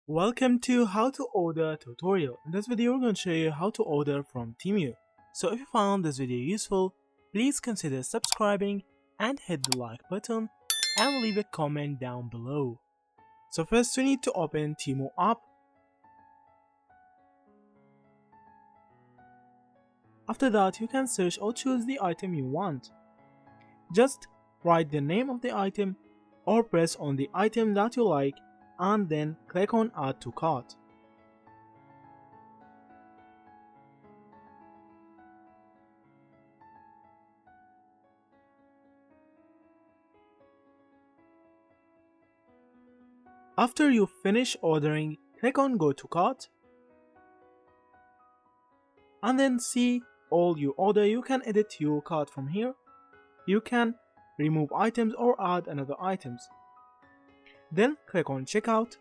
Welcome to how to order tutorial. In this video we're going to show you how to order from Temu. So if you found this video useful, please consider subscribing and hit the like button and leave a comment down below. So first we need to open Temu app. After that you can search or choose the item you want. Just write the name of the item or press on the item that you like and then click on add to cart. After you finish ordering, click on go to cart and then see all you order. You can edit your cart from here. You can remove items or add another items. Then click on checkout.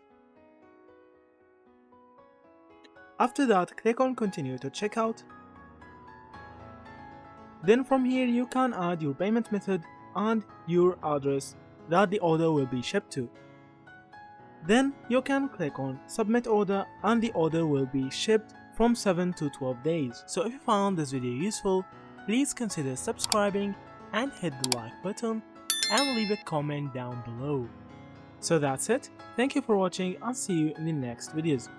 After that, click on continue to checkout. Then from here you can add your payment method and your address that the order will be shipped to. Then you can click on submit order and the order will be shipped from 7 to 12 days. So if you found this video useful, please consider subscribing and hit the like button and leave a comment down below. So that's it. Thank you for watching and see you in the next videos.